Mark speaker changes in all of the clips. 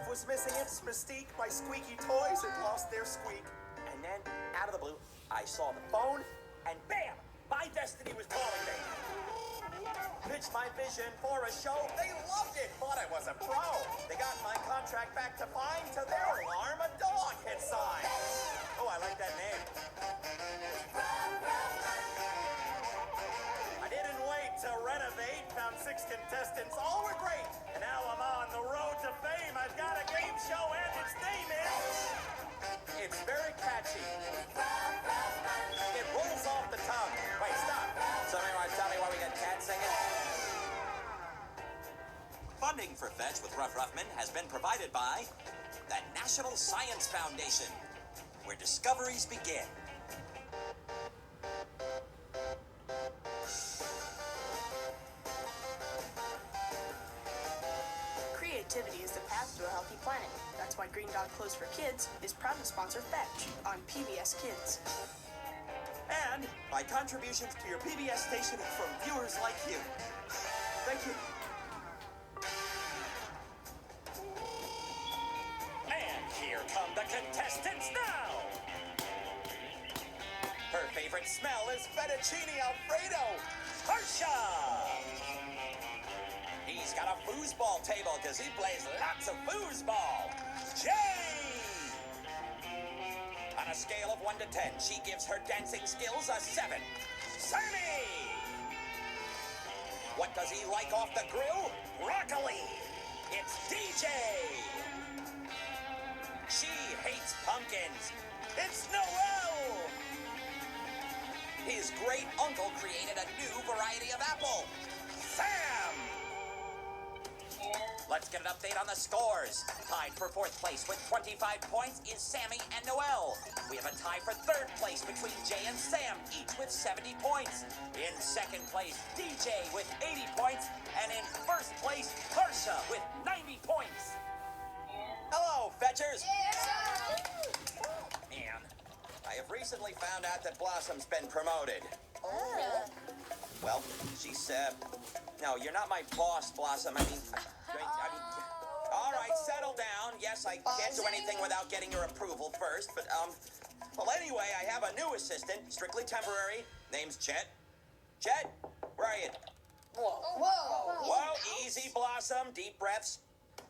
Speaker 1: was missing its mystique. My squeaky toys had lost their squeak. And then, out of the blue, I saw the phone, and bam! My destiny was calling me. Pitched my vision for a show. They loved it. Thought I was a pro. They got my contract back to fine. To their alarm, a dog had signed. Oh, I like that name. I didn't wait to renovate. Found 6 contestants. All were great. And now I'm on the road to fame. I've got a game show and its name is... It's very catchy. It rolls off the tongue. Wait, stop. Somebody want to tell me why we got cats singing?
Speaker 2: Funding for Fetch with Ruff Ruffman has been provided by the National Science Foundation, where discoveries begin.
Speaker 3: Creativity is the path to a healthy planet. That's why Green Dog Clothes for Kids is proud to sponsor Fetch on PBS Kids.
Speaker 2: And by contributions to your PBS station from viewers like you. Thank you.
Speaker 1: And here come the contestants now. Her favorite smell is fettuccine Alfredo. Harsha! He's got a foosball table because he plays lots of foosball. Jay! On a scale of 1 to 10, she gives her dancing skills a 7. Sammy! What does he like off the grill? Broccoli! It's DJ! She hates pumpkins. It's Noel! His great uncle created a new variety of apple. Sam! Let's get an update on the scores. Tied for 4th place with 25 points is Sammy and Noel. We have a tie for 3rd place between Jay and Sam, each with 70 points. In 2nd place, DJ with 80 points. And in 1st place, Harsha with 90 points. Hello, Fetchers. Man, I have recently found out that Blossom's been promoted.
Speaker 4: Oh.
Speaker 1: Well, she's, no, you're not my boss, Blossom. I mean, all right, settle down. Yes, I can't do anything without getting your approval first, but, well, anyway, I have a new assistant, strictly temporary. Name's Chet. Chet, where are you? Whoa, easy, Blossom, deep breaths.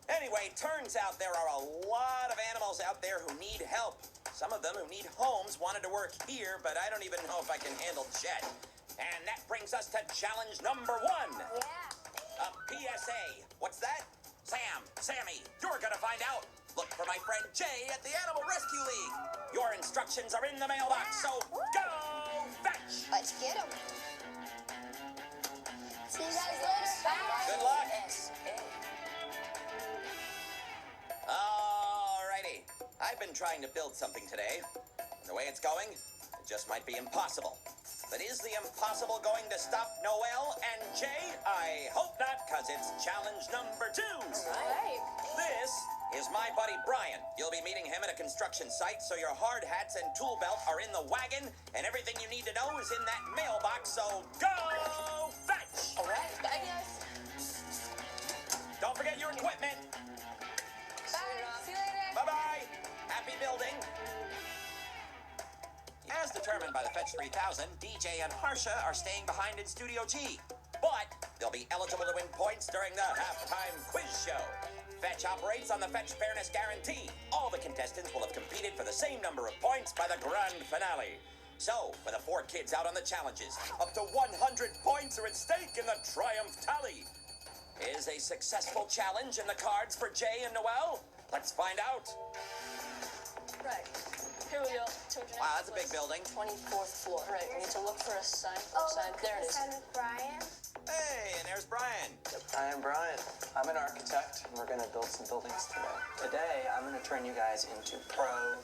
Speaker 1: Anyway, turns out there are a lot of animals out there who need help. Some of them who need homes wanted to work here, but I don't even know if I can handle Chet. And that brings us to challenge number 1.
Speaker 4: Yeah.
Speaker 1: A PSA. What's that? Sam, Sammy, you're gonna find out. Look for my friend Jay at the Animal Rescue League. Your instructions are in the mailbox, so go fetch.
Speaker 4: Let's get him. See you guys later. Bye.
Speaker 1: Good luck. Alrighty. I've been trying to build something today. The way it's going, it just might be impossible. But is the impossible going to stop Noel and Jay? I hope not, because it's challenge number 2.
Speaker 4: Right.
Speaker 1: This is my buddy Brian. You'll be meeting him at a construction site, so your hard hats and tool belt are in the wagon, and everything you need to know is in that mailbox, so go fetch!
Speaker 4: All right. Bye, guys.
Speaker 1: Don't forget your equipment.
Speaker 4: Bye. See you later.
Speaker 1: Bye-bye. Happy building. As determined by the Fetch 3000, DJ and Harsha are staying behind in Studio G. But they'll be eligible to win points during the halftime quiz show. Fetch operates on the Fetch Fairness Guarantee. All the contestants will have competed for the same number of points by the grand finale. So, for the 4 kids out on the challenges, up to 100 points are at stake in the Triumph Tally. Is a successful challenge in the cards for Jay and Noel? Let's find out.
Speaker 5: Right. Here we go.
Speaker 1: Wow, that's a big building.
Speaker 5: 24th floor. Right. We need to look for a sign. There it is.
Speaker 4: Son of Brian.
Speaker 1: Hey, and there's Brian.
Speaker 6: I am Brian. I'm an architect, and we're going to build some buildings today. Today, I'm going to turn you guys into pro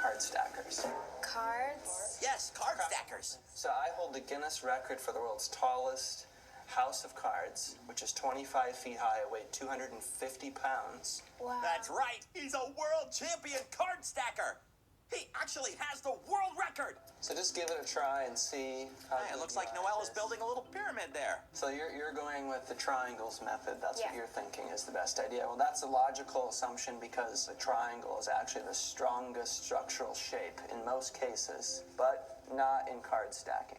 Speaker 6: card stackers.
Speaker 4: Cards.
Speaker 1: Yes, card stackers.
Speaker 6: So I hold the Guinness record for the world's tallest house of cards, which is 25 feet high, it weighed 250 pounds.
Speaker 4: Wow.
Speaker 1: That's right. He's a world champion card stacker. He actually has the world record.
Speaker 6: So just give it a try and see how
Speaker 1: Hey, it
Speaker 6: good
Speaker 1: looks
Speaker 6: you
Speaker 1: like
Speaker 6: are
Speaker 1: Noelle
Speaker 6: at
Speaker 1: is
Speaker 6: this.
Speaker 1: building a little pyramid there.
Speaker 6: So you're going with the triangles method. That's what
Speaker 4: Yeah.
Speaker 6: you're thinking is the best idea. Well, that's a logical assumption because a triangle is actually the strongest structural shape in most cases, but not in card stacking.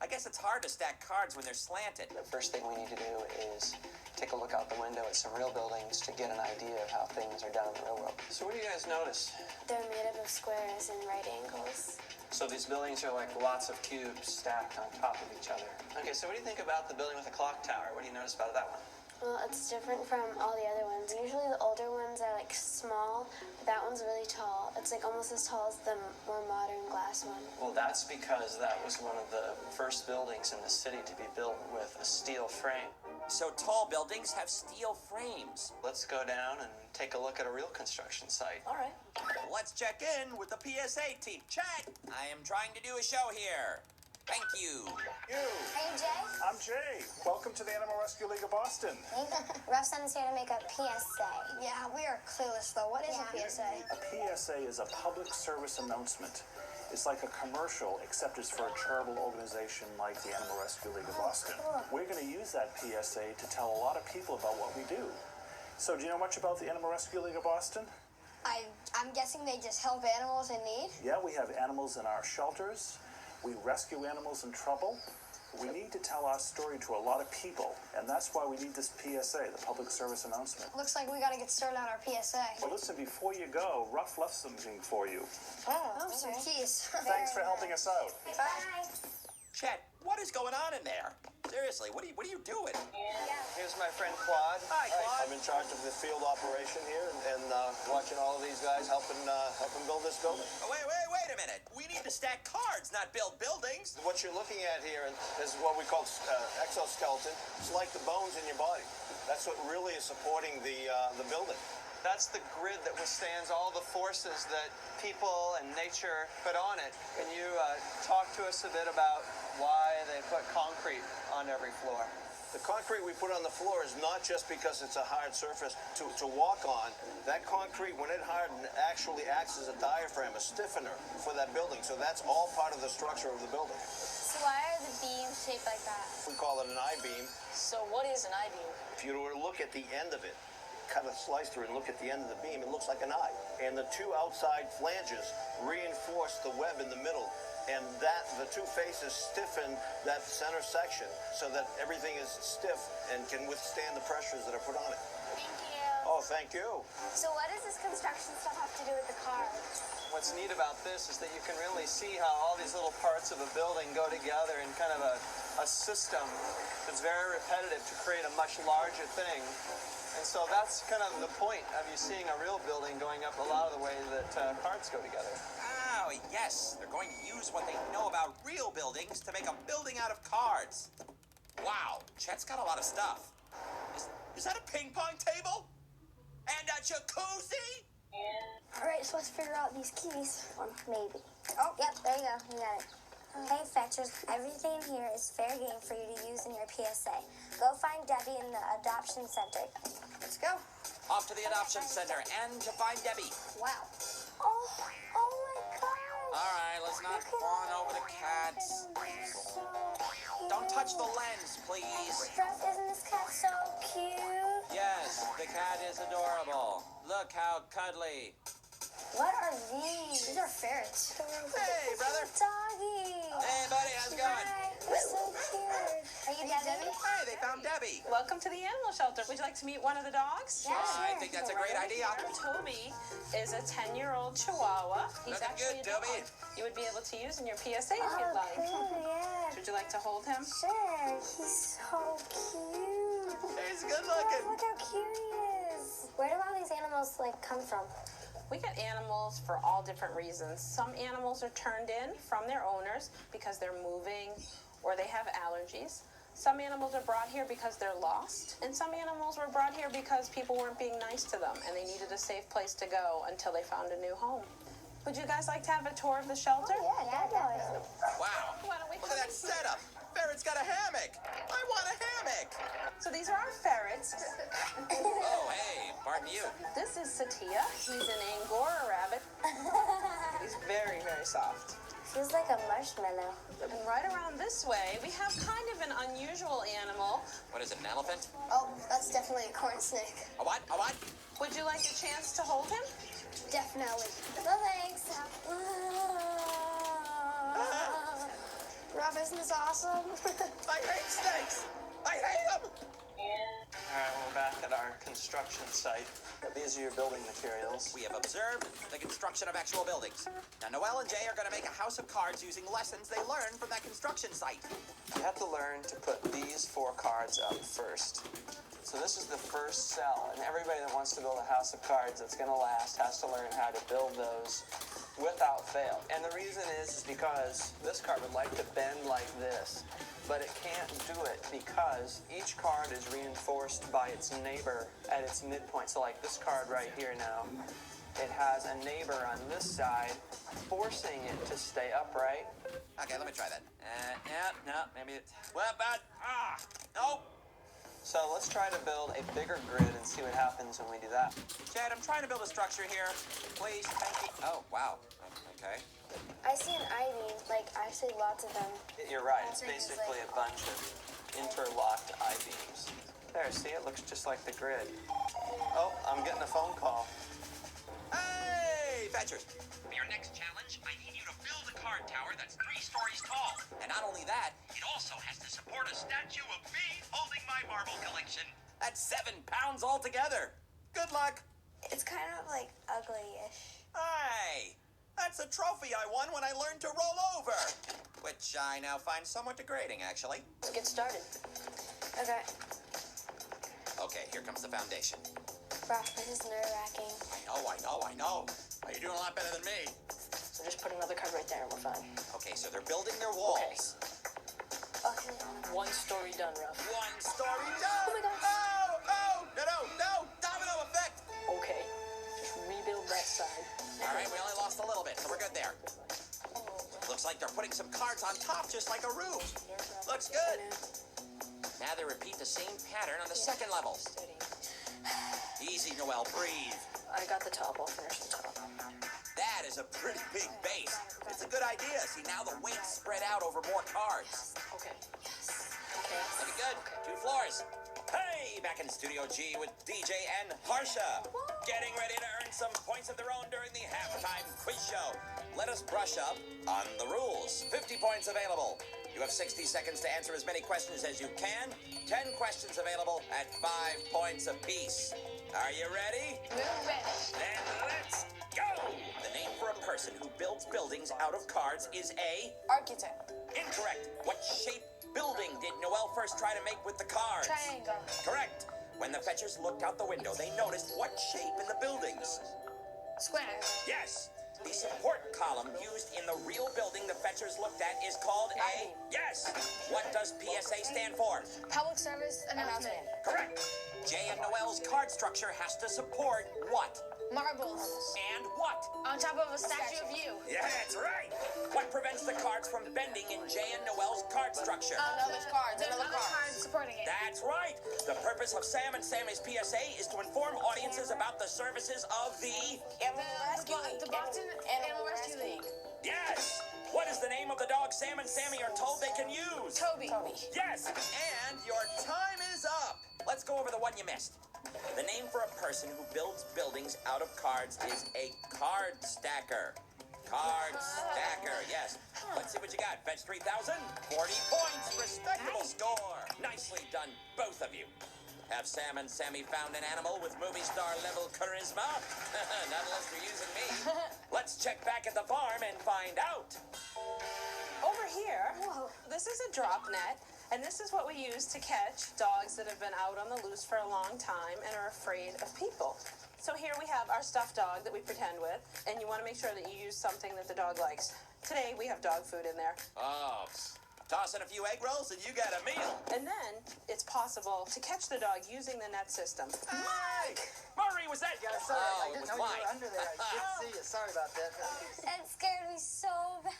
Speaker 1: I guess it's hard to stack cards when they're slanted.
Speaker 6: The first thing we need to do is take a look out the window at some real buildings to get an idea of how things are done in the real world. So what do you guys notice?
Speaker 4: They're made up of squares and right angles.
Speaker 6: So these buildings are like lots of cubes stacked on top of each other. Okay, so what do you think about the building with the clock tower? What do you notice about that one?
Speaker 4: Well, it's different from all the other ones. Usually the older ones are like small, but that one's really tall. It's like almost as tall as the more modern glass one.
Speaker 6: Well, that's because that was one of the first buildings in the city to be built with a steel frame.
Speaker 1: So tall buildings have steel frames.
Speaker 6: Let's go down and take a look at a real construction site.
Speaker 5: All right.
Speaker 1: Let's check in with the PSA team. Chat! I am trying to do a show here. Thank you.
Speaker 7: You.
Speaker 4: Are you Jay?
Speaker 7: I'm Jay. Welcome to the Animal Rescue League of Boston.
Speaker 4: Ruffman is here to make a PSA. Yeah, we are clueless though. What is a PSA?
Speaker 7: A PSA is a public service announcement. It's like a commercial, except it's for a charitable organization like the Animal Rescue League of Boston. We're going to use that PSA to tell a lot of people about what we do. So do you know much about the Animal Rescue League of Boston?
Speaker 4: I'm guessing they just help animals in need.
Speaker 7: Yeah, we have animals in our shelters. We rescue animals in trouble. We need to tell our story to a lot of people, and that's why we need this PSA, the public service announcement.
Speaker 4: Looks like we gotta get started on our PSA.
Speaker 7: Well, listen, before you go, Ruff left something for you.
Speaker 4: Oh, some keys.
Speaker 7: Thanks for helping us out.
Speaker 4: Bye.
Speaker 1: Chet, what is going on in there? Seriously, what are you doing?
Speaker 6: Here's my friend Quad.
Speaker 1: Hi, Claude.
Speaker 8: I'm in charge of the field operation here and watching all of these guys helping build this building.
Speaker 1: Oh, wait a minute. We need to stack cards, not build buildings.
Speaker 8: What you're looking at here is what we call exoskeleton. It's like the bones in your body. That's what really is supporting the building.
Speaker 6: That's the grid that withstands all the forces that people and nature put on it. Can you talk to us a bit about why they put concrete on every floor?
Speaker 8: The concrete we put on the floor is not just because it's a hard surface to walk on. That concrete, when it hardened, actually acts as a diaphragm, a stiffener for that building. So that's all part of the structure of the building.
Speaker 4: So why are the beams shaped like that?
Speaker 8: We call it an I-beam.
Speaker 5: So what is an I-beam?
Speaker 8: If you were to look at the end of it, cut a slice through and look at the end of the beam, it looks like an eye. And the two outside flanges reinforce the web in the middle. And the two faces stiffen that center section so that everything is stiff and can withstand the pressures that are put on it.
Speaker 4: Thank you.
Speaker 8: Oh, thank you.
Speaker 4: So what does this construction stuff have to do with the cards?
Speaker 6: What's neat about this is that you can really see how all these little parts of a building go together in kind of a system that's very repetitive to create a much larger thing. And so that's kind of the point of you seeing a real building going up a lot of the way that cards go together.
Speaker 1: Oh, yes. They're going to use what they know about real buildings to make a building out of cards. Wow, Chet's got a lot of stuff. Is that a ping pong table? And a jacuzzi?
Speaker 4: All right, so let's figure out these keys. Or maybe. Oh, yep, there you go. You got it. Hey, Fetchers, everything here is fair game for you to use in your PSA. Go find Debbie in the adoption center. Let's go.
Speaker 1: Off to the adoption center and to find Debbie.
Speaker 4: Wow. Oh my God.
Speaker 1: All right, let's not fawn over the cats. Don't touch the lens, please.
Speaker 4: Isn't this cat so cute?
Speaker 1: Yes, the cat is adorable. Look how cuddly.
Speaker 4: What are these? These are ferrets.
Speaker 1: Hey, brother.
Speaker 4: Doggy.
Speaker 1: Hey, buddy, how's it going?
Speaker 4: Hi, they're so cute. Are you Debbie?
Speaker 1: Hey, they found Debbie.
Speaker 5: Welcome to the animal shelter. Would you like to meet one of the dogs?
Speaker 4: Yeah,
Speaker 1: I
Speaker 4: sure.
Speaker 1: think that's a great idea.
Speaker 5: Toby is a 10-year-old Chihuahua. He's
Speaker 1: Looking
Speaker 5: actually
Speaker 1: good,
Speaker 5: a dog
Speaker 1: Toby.
Speaker 5: you would be able to use in your PSA if you'd like.
Speaker 4: Cool, yeah.
Speaker 5: Would you like to hold him?
Speaker 4: Sure. He's so cute.
Speaker 1: He's good looking.
Speaker 4: Look how cute he is. Where do all these animals come from?
Speaker 5: We get animals for all different reasons. Some animals are turned in from their owners because they're moving or they have allergies. Some animals are brought here because they're lost. And some animals were brought here because people weren't being nice to them and they needed a safe place to go until they found a new home. Would you guys like to have a tour of the shelter?
Speaker 4: Yeah, definitely.
Speaker 1: Wow.
Speaker 5: Why don't we
Speaker 1: Look at that setup. Ferret's got a hammock. I want a hammock.
Speaker 5: So these are our ferrets.
Speaker 2: Oh, hey, pardon you.
Speaker 5: This is Satya. He's an Angora rabbit. He's very, very soft.
Speaker 4: Feels like a marshmallow.
Speaker 5: And right around this way, we have kind of an unusual animal.
Speaker 2: What is it, an elephant?
Speaker 4: Oh, that's definitely a corn snake.
Speaker 2: A what? A what?
Speaker 5: Would you like a chance to hold him?
Speaker 4: Definitely. No thanks. Ruff, isn't this awesome?
Speaker 1: I hate snakes. I hate them.
Speaker 6: All right, we're back at our construction site. These are your building materials.
Speaker 2: We have observed the construction of actual buildings. Now, Noelle and Jay are going to make a house of cards using lessons they learned from that construction site.
Speaker 6: You have to learn to put these 4 cards up first. So this is the first cell, and everybody that wants to build a house of cards that's going to last has to learn how to build those without fail. And the reason is because this card would like to bend like this, but it can't do it because each card is reinforced by its neighbor at its midpoint. So like this card right here now, it has a neighbor on this side forcing it to stay upright.
Speaker 2: Okay, let me try that. Yeah, no, maybe it's... Well, but... Nope.
Speaker 6: So let's try to build a bigger grid and see what happens when we do that.
Speaker 2: Chad, I'm trying to build a structure here. Please, thank you. Oh, wow. Okay.
Speaker 4: I see an ivy, like actually lots of them.
Speaker 6: You're right, it's basically a bunch of interlocked I-beams. There, see, it looks just like the grid. Oh, I'm getting a phone call.
Speaker 2: Hey, fetchers. For your next challenge, I need you to build a card tower that's 3 stories tall. And not only that, it also has to support a statue of me holding my marble collection. That's 7 pounds altogether. Good luck.
Speaker 4: It's kind of like ugly-ish.
Speaker 2: Hey, that's a trophy I won when I learned to roll over. Which I now find somewhat degrading, actually.
Speaker 4: Let's get started. Okay.
Speaker 2: Okay, here comes the foundation.
Speaker 4: Ruff, this is nerve-wracking.
Speaker 2: I know. You're doing a lot better than me.
Speaker 3: So just put another card right there and we're fine.
Speaker 2: Okay, so they're building their walls.
Speaker 4: Okay.
Speaker 3: 1 story done, Ruff.
Speaker 2: 1 story down.
Speaker 4: Oh my gosh.
Speaker 2: No, domino effect.
Speaker 3: Okay. Just rebuild that side.
Speaker 2: All right, we only lost a little bit, so we're good there. Looks like they're putting some cards on top, just like a roof. Looks good. Now they repeat the same pattern on the second level.
Speaker 3: Steady.
Speaker 2: Easy, Noelle, breathe.
Speaker 3: I got the top. I'll finish the top.
Speaker 2: That is a pretty big base. It's a good idea. See, now the weight's spread out over more cards.
Speaker 3: Okay. Okay.
Speaker 2: Looking good. 2 floors. Hey, back in Studio G with DJ and Harsha. Getting ready to earn some points of their own during the halftime quiz show. Let us brush up on the rules. 50 points available. You have 60 seconds to answer as many questions as you can. 10 questions available at 5 points apiece. Are you ready?
Speaker 3: We're ready.
Speaker 2: Then let's go! The name for a person who builds buildings out of cards is a...
Speaker 3: Architect.
Speaker 2: Incorrect. What shape building did Noelle first try to make with the cards?
Speaker 3: Triangle.
Speaker 2: Correct. When the fetchers looked out the window, they noticed what shape in the buildings?
Speaker 3: Square.
Speaker 2: Yes. The support column used in the real building the fetchers looked at is called a...
Speaker 3: I-beam.
Speaker 2: Yes. What does PSA stand for?
Speaker 3: Public service announcement.
Speaker 2: Correct. Jay and Noelle's card structure has to support what?
Speaker 3: Marbles.
Speaker 2: And what?
Speaker 3: On top of a statue of you.
Speaker 2: Yeah, that's right. What prevents the cards from bending in Jay and Noelle's card structure?
Speaker 3: Another card supporting it.
Speaker 2: That's right. The purpose of Sam and Sammy's PSA is to inform audiences about the services of the...
Speaker 3: The Boston Animal Rescue League.
Speaker 2: Yes. What is the name of the dog Sam and Sammy are told they can use?
Speaker 3: Toby.
Speaker 2: Yes. And your time is up. Let's go over the one you missed. The name for a person who builds buildings out of cards is a card stacker. Card stacker, yes. Let's see what you got. Fetch 3,000. 40 points. Respectable score. Nicely done, both of you. Have Sam and Sammy found an animal with movie star level charisma? Not unless you're using me. Let's check back at the farm and find out.
Speaker 5: Over here, this is a drop net, and this is what we use to catch dogs that have been out on the loose for a long time and are afraid of people. So here we have our stuffed dog that we pretend with, and you want to make sure that you use something that the dog likes. Today, we have dog food in there.
Speaker 2: Oh, toss in a few egg rolls and you got a meal.
Speaker 5: And then it's possible to catch the dog using the net system.
Speaker 2: Hey! Murray, was that...
Speaker 3: Yes, sir.
Speaker 2: Oh,
Speaker 3: I did
Speaker 2: was
Speaker 6: No,
Speaker 1: Why?
Speaker 6: you were under there. I didn't see you. Sorry about that.
Speaker 4: That scared me so bad.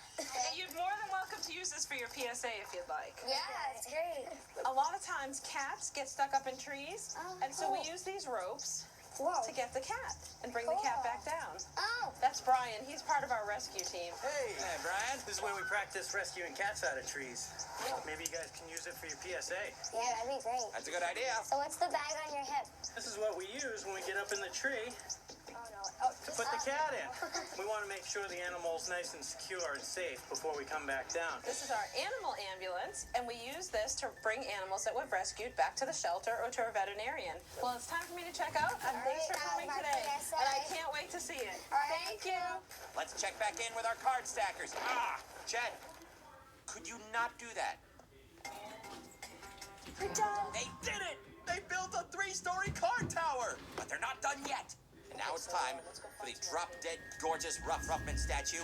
Speaker 5: You're more than welcome to use this for your PSA if you'd like.
Speaker 4: Yeah, it's great.
Speaker 5: A lot of times cats get stuck up in trees, and so we use these ropes
Speaker 4: Whoa.
Speaker 5: to get the cat and bring the cat back down.
Speaker 4: Oh.
Speaker 5: That's Brian. He's part of our rescue team.
Speaker 6: Hey.
Speaker 2: Hey, Brian.
Speaker 6: This is where we practice rescuing cats out of trees. Maybe you guys can use it for your PSA.
Speaker 4: Yeah, that'd be great.
Speaker 2: That's a good idea.
Speaker 4: So what's the bag on your hip?
Speaker 6: This is what we use when we get up in the tree
Speaker 4: Oh, no. Oh,
Speaker 6: to put the cat in. We want to make sure the animal's nice and secure and safe before we come back down.
Speaker 5: This is our animal ambulance, and we use this to bring animals that we've rescued back to the shelter or to a veterinarian. Well, it's time for me to check out, and thanks for coming
Speaker 4: my
Speaker 5: today.
Speaker 4: PSA.
Speaker 5: And I can't wait to see it.
Speaker 4: All right,
Speaker 5: Thank you.
Speaker 1: Let's check back in with our card stackers. Chet, could you not do that?
Speaker 4: We're done.
Speaker 1: They did it! They built a 3-story card tower! But they're not done yet. And now it's time for the drop-dead gorgeous ruffman statue.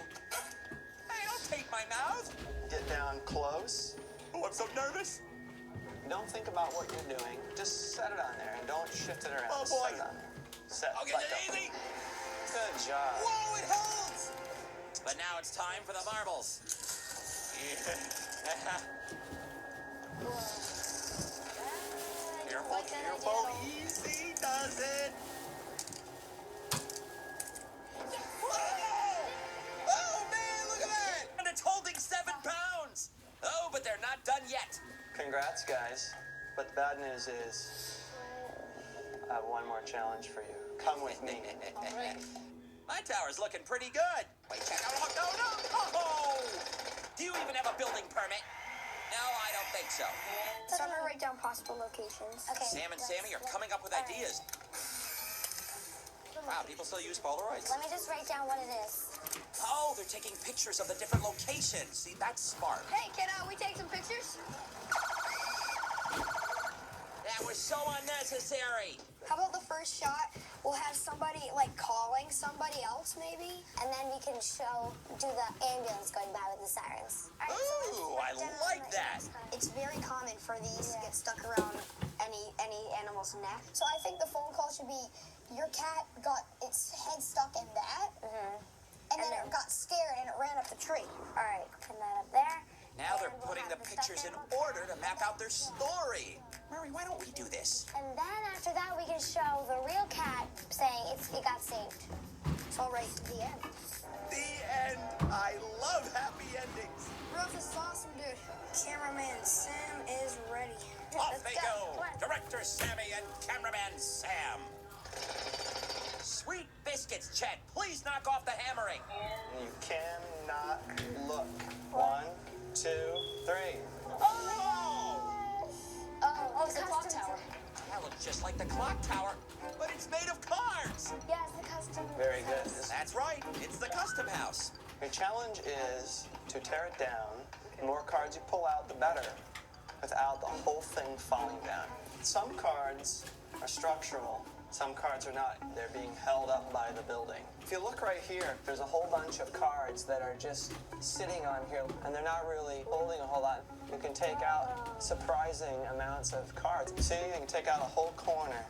Speaker 1: Hey, don't take my mouth!
Speaker 6: Get down close.
Speaker 1: Oh, I'm so nervous.
Speaker 6: Don't think about what you're doing. Just set it on there and don't shift it around.
Speaker 1: Oh,
Speaker 6: Just
Speaker 1: boy.
Speaker 6: Set it on there. Set.
Speaker 1: Okay,
Speaker 6: Let go.
Speaker 1: easy!
Speaker 6: Good job.
Speaker 1: Whoa, it holds! But now it's time for the marbles. Careful,
Speaker 4: Like that
Speaker 1: careful,
Speaker 4: idea.
Speaker 1: easy does it. Oh man, look at that! And it's holding 7 pounds. Oh, but they're not done yet.
Speaker 6: Congrats, guys. But the bad news is, I have one more challenge for you. Come with me.
Speaker 1: My tower's looking pretty good. Wait, check out. Oh, no. Oh! Do you even have a building permit? No, I don't think so.
Speaker 4: So I'm gonna write down possible locations. Okay.
Speaker 1: Sam and Sammy are coming up with ideas. Wow, people still use Polaroids.
Speaker 4: Let me just write down what it is.
Speaker 1: Oh, they're taking pictures of the different locations. See, that's smart.
Speaker 3: Hey, can we take some pictures?
Speaker 1: That was so unnecessary.
Speaker 3: How about the first shot? We'll have somebody like calling somebody else, maybe.
Speaker 4: And then we can do the ambulance going by with the sirens. All right,
Speaker 1: Ooh, I like that.
Speaker 3: It's very common for these to get stuck around any animal's neck. So I think the phone call should be, your cat got its head stuck in that, and then it got scared and it ran up the tree.
Speaker 4: All right, put that up there.
Speaker 1: Now they're
Speaker 4: And we'll
Speaker 1: putting
Speaker 4: have
Speaker 1: the
Speaker 4: stuffed
Speaker 1: pictures in
Speaker 4: animal
Speaker 1: order to map out their story. Murray, why don't we do this?
Speaker 4: And then after that, we can show the real cat saying it got saved.
Speaker 3: So I'll write the end.
Speaker 1: The end. I love happy endings.
Speaker 3: Ruff, this is awesome, dude. Cameraman Sam is ready.
Speaker 1: Off
Speaker 3: Let's
Speaker 1: they
Speaker 3: go.
Speaker 1: go. Director Sammy and cameraman Sam. Sweet biscuits, Chet. Please knock off the hammering.
Speaker 6: You cannot look. 1, 2, 3.
Speaker 1: Oh!
Speaker 4: It's the clock tower.
Speaker 1: That looks just like the clock tower, but it's made of cards.
Speaker 4: Yeah, it's the custom.
Speaker 6: Very good.
Speaker 1: That's right. It's the custom house.
Speaker 6: Your challenge is to tear it down. The more cards you pull out, the better, without the whole thing falling down. Some cards are structural. Some cards are not. They're being held up by the building. If you look right here, there's a whole bunch of cards that are just sitting on here, and they're not really holding a whole lot. You can take out surprising amounts of cards. See, you can take out a whole corner.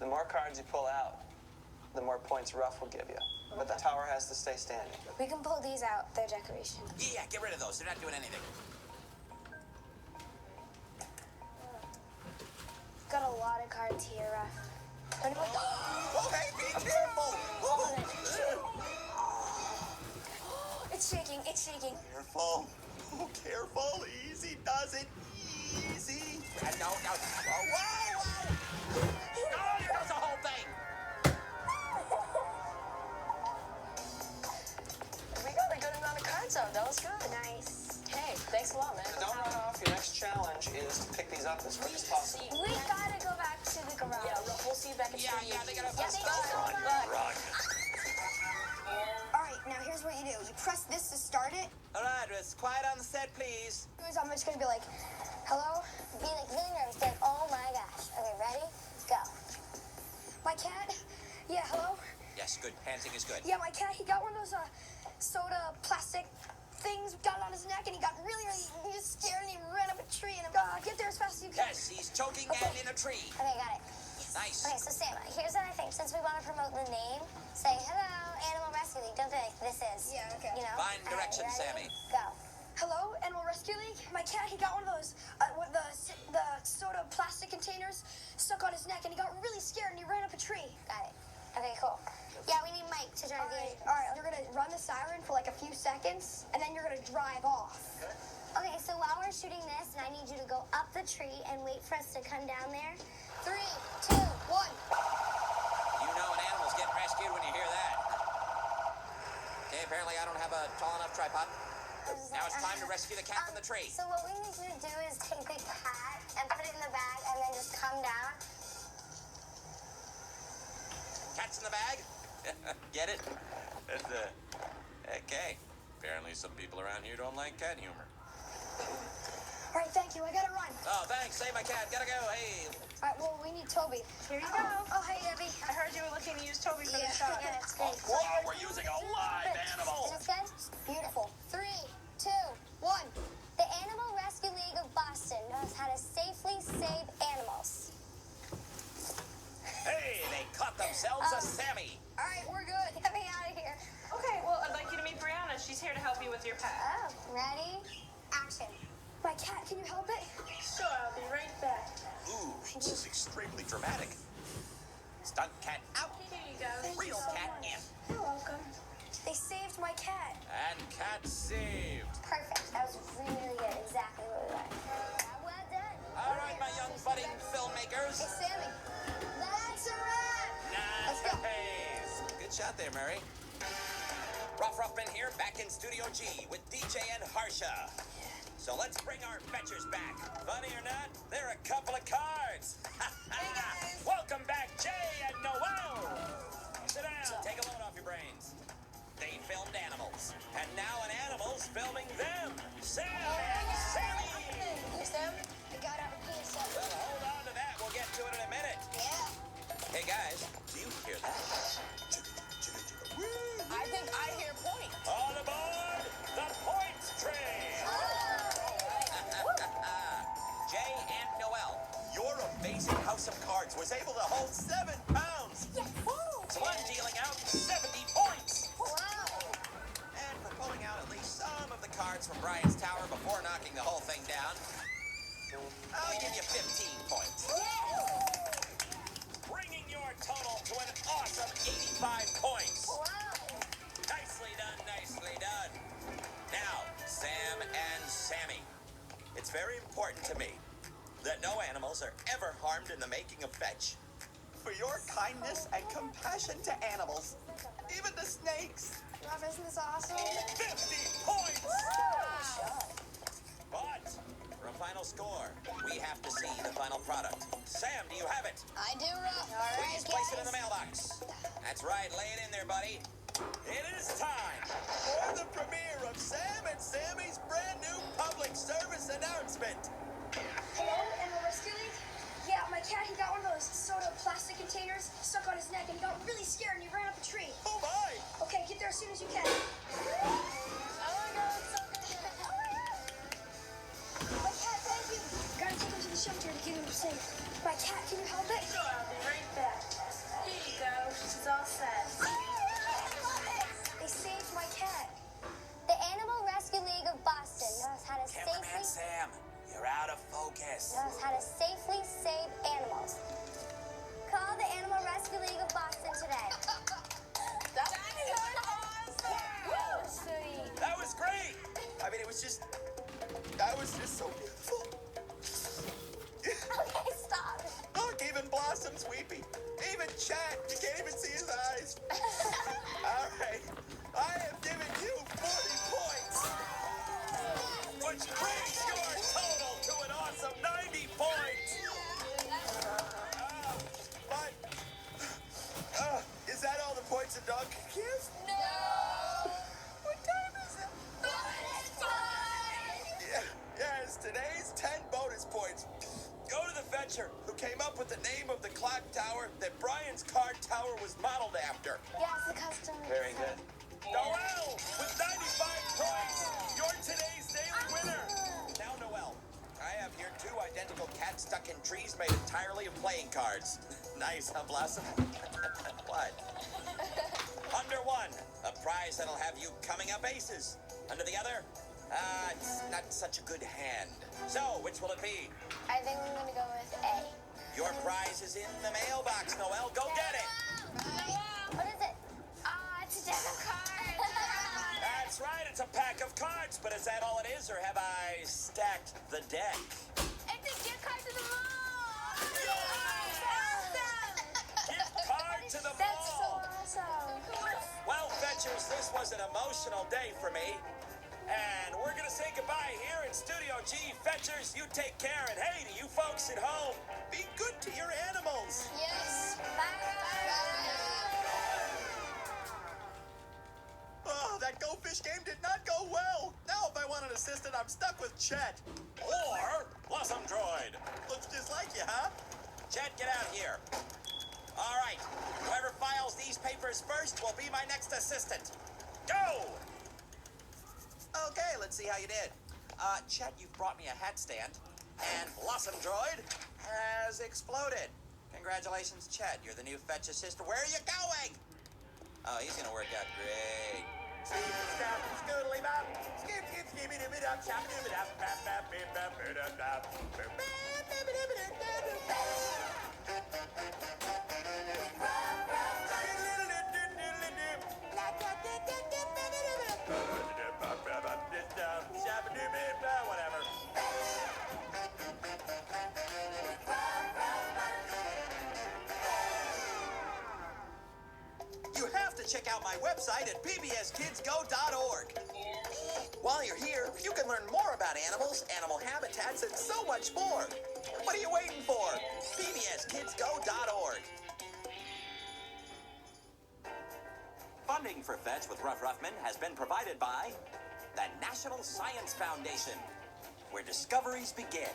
Speaker 6: The more cards you pull out, the more points Ruff will give you. But the tower has to stay standing.
Speaker 4: We can pull these out. They're decoration.
Speaker 1: Yeah, get rid of those. They're not doing anything.
Speaker 4: Got a lot of cards here, Ruff.
Speaker 1: Oh, hey, be careful.
Speaker 4: It's shaking. It's shaking.
Speaker 1: Careful. Oh, careful. Easy does it. Easy. No. Whoa. Oh, there goes the whole thing.
Speaker 5: We got a good amount of cards out. That was good.
Speaker 4: Nice.
Speaker 5: Hey, thanks a lot, man.
Speaker 6: Don't run off. Your next challenge is to pick these up as quick as possible.
Speaker 4: We gotta go back to the garage.
Speaker 5: Yeah, we'll see you back at
Speaker 1: Yeah, they gotta
Speaker 4: Yeah, thank you so much.
Speaker 1: Run.
Speaker 3: All right, now here's what you do. You press this to start it.
Speaker 1: All right, it's quiet on the set, please.
Speaker 3: I'm just gonna be like, hello?
Speaker 4: Be like really nervous. Like, oh my gosh. Okay, ready? Go.
Speaker 3: My cat? Yeah, hello?
Speaker 1: Yes, good. Panting is good.
Speaker 3: Yeah, my cat, he got one of those soda plastic things got on his neck, and he got really he was scared, and he ran up a tree, and get there as fast as you can.
Speaker 1: Yes, he's choking and in a tree.
Speaker 4: Okay, got it.
Speaker 1: Nice.
Speaker 4: Okay, so Sam, here's what I think. Since we want to promote the name, say like this is.
Speaker 3: Yeah, okay.
Speaker 4: You know?
Speaker 2: Find
Speaker 4: All right,
Speaker 2: directions,
Speaker 4: ready?
Speaker 2: Sammy.
Speaker 4: Go.
Speaker 3: Hello, Animal Rescue League. My cat, he got one of those with the soda plastic containers stuck on his neck, and he got really scared and he ran up a tree.
Speaker 4: Got it. Okay, cool. Yeah, we need Mike to drive the.
Speaker 3: All right. You're gonna run the siren for like a few seconds, and then you're gonna drive off.
Speaker 4: Okay, so while we're shooting this, and I need you to go up the tree and wait for us to come down there. 3, 2, 1.
Speaker 2: You know an animal's getting rescued when you hear that. Okay, apparently I don't have a tall enough tripod. Now it's time to rescue the cat from the tree.
Speaker 4: So what we need you to do is take the cat and put it in the bag and then just come down.
Speaker 2: Cat's in the bag? Get it? Okay. Apparently some people around here don't like cat humor.
Speaker 3: All right, thank you. I gotta run.
Speaker 2: Oh, thanks. Save my cat. Gotta go. Hey.
Speaker 3: All right, well, we need Toby.
Speaker 5: Here you go.
Speaker 3: Oh, hey, Debbie.
Speaker 5: I heard you were looking to use Toby for the shot.
Speaker 4: Yeah, it's great.
Speaker 2: Wow, we're using a live animal.
Speaker 4: Is this good?
Speaker 3: Beautiful.
Speaker 4: 3, 2, 1. The Animal Rescue League of Boston knows how to safely save animals.
Speaker 2: Hey, they caught themselves a Sammy.
Speaker 3: All right, we're good.
Speaker 4: Get me out of here.
Speaker 5: Okay, well, I'd like you to meet Brianna. She's here to help you with your pet.
Speaker 4: Oh, ready? Action.
Speaker 3: My cat, can you help it?
Speaker 5: Sure, I'll be right back.
Speaker 2: Ooh, this is extremely dramatic. Stunt cat out.
Speaker 5: Here you go.
Speaker 2: Real cat in.
Speaker 3: You're welcome. They saved my cat.
Speaker 2: And cat saved.
Speaker 4: Perfect. That was really good. Exactly what we wanted. Well done.
Speaker 2: All right, my young budding filmmakers.
Speaker 3: Hey, Sammy. That's a wrap. Let's go.
Speaker 2: Nice. Good shot there, Mary. Ruffman here, back in Studio G with DJ and Harsha. So let's bring our fetchers back. Funny or not, they're a couple of cards. Welcome back, Jay and Noel. Sit down, take a load off your brains. They filmed animals, and now an animal's filming them. Sam and Sammy.
Speaker 3: Hey, Sam. I got out of PSA.
Speaker 2: Well, hold on to that. We'll get to it in a minute.
Speaker 3: Yeah.
Speaker 2: Hey, guys, do you hear that?
Speaker 5: I think I hear point.
Speaker 2: On aboard the points train. Jay and Noel, your amazing house of cards was able to hold 7 pounds. So I'm dealing out 70 points.
Speaker 3: Wow.
Speaker 2: And for pulling out at least some of the cards from Brian's tower before knocking the whole thing down, I'll give you 15 points. Bringing your total to an awesome 85 points. Nicely done, nicely done. Now, Sam and Sammy. It's very important to me that no animals are ever harmed in the making of Fetch. For your kindness and compassion to animals, even to snakes.
Speaker 3: Rob, isn't this awesome?
Speaker 2: 50 points! But for a final score, we have to see the final product. Sam, do you have it?
Speaker 3: I do, Rob.
Speaker 2: Please place it in the mailbox. That's right, lay it in there, buddy. It is time for the premiere of Sam and Sammy's brand new public service announcement.
Speaker 3: Hello, Animal Rescue League. Yeah, my cat, he got one of those soda plastic containers stuck on his neck, and he got really scared and he ran up a tree.
Speaker 2: Oh my!
Speaker 3: Okay, get there as soon as you can. My cat, thank you. Gotta take him to the shelter to get him safe. My cat, can you help it?
Speaker 5: Sure, I'll be right back. Here you go. She's all set.
Speaker 3: They saved my cat.
Speaker 4: The Animal Rescue League of Boston knows how to
Speaker 2: Cameraman
Speaker 4: safely
Speaker 2: Sam, you're out of focus.
Speaker 4: save animals. Call the Animal Rescue League of Boston today.
Speaker 5: That's awesome.
Speaker 4: Sweet.
Speaker 2: That was great. I mean, that was just so beautiful.
Speaker 4: Okay, stop.
Speaker 2: Look, even Blossom's weepy. Even Chat, you can't even see his eyes. All right, I have given you 40 points, which brings your total to an awesome 90 points. Is that all the points a dog can give?
Speaker 3: No.
Speaker 2: What time is it?
Speaker 3: Bonus time.
Speaker 2: Yes, today's 10 bonus points. Go to the fetcher who came up with the name of the clock tower that Brian's card tower was modeled after.
Speaker 4: Yes, the customer.
Speaker 2: Very good. Noel, with 95 points, you're today's daily winner. Now, Noel, I have here 2 identical cats stuck in trees made entirely of playing cards. Nice, huh, Blossom? What? Under 1, a prize prize that'll have you coming up aces. Under the other? It's not such a good hand. So, which will it be?
Speaker 4: I think I'm gonna go with A.
Speaker 2: Your prize is in the mailbox, Noelle. Go get it.
Speaker 4: What is it? It's a deck of cards.
Speaker 2: That's right, it's a pack of cards. But is that all it is, or have I stacked the deck?
Speaker 4: It's a gift card to the mall.
Speaker 2: Gift card to the
Speaker 4: That's so
Speaker 2: mall.
Speaker 4: awesome.
Speaker 2: Well, Fetchers, this was an emotional day for me. And we're going to say goodbye here in Studio G. Fetchers, you take care. And hey, to you folks at home, be good to your animals.
Speaker 3: Yes.
Speaker 4: Bye.
Speaker 6: Oh, that Go Fish game did not go well. Now, if I want an assistant, I'm stuck with Chet.
Speaker 2: Or Blossom Droid.
Speaker 6: Looks just like you, huh?
Speaker 2: Chet, get out here. All right, whoever files these papers first will be my next assistant. Go! Okay, let's see how you did. Chet, you've brought me a hat stand, and Blossom Droid has exploded. Congratulations, Chet. You're the new fetch assistant. Where are you going? Oh, he's gonna work out great. Whatever. You have to check out my website at pbskidsgo.org. While you're here, you can learn more about animals, animal habitats, and so much more. What are you waiting for? pbskidsgo.org. Funding for Fetch with Ruff Ruffman has been provided by the National Science Foundation, where discoveries begin.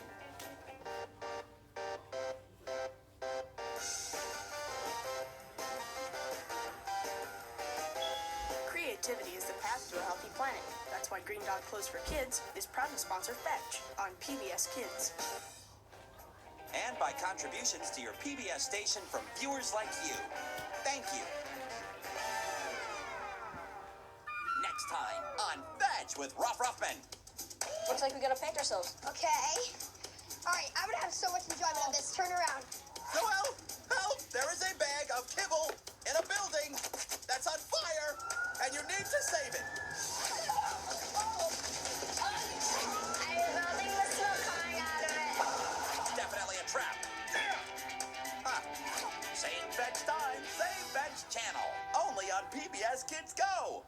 Speaker 9: Creativity is the path to a healthy planet. That's why Green Dot Clothes for Kids is proud to sponsor Fetch on PBS Kids.
Speaker 2: And by contributions to your PBS station from viewers like you. Thank you. Next time on Fetch with Ruff Ruffman.
Speaker 10: Looks like we gotta paint ourselves.
Speaker 3: Okay. All right, I'm gonna have so much enjoyment of this. Turn around.
Speaker 2: Noelle, help! There is a bag of kibble in a building that's on fire, and you need to save it.
Speaker 4: I'm building the smoke coming out of it.
Speaker 2: Definitely a trap. Huh. Same Fetch time, same Fetch channel. Only on PBS Kids Go.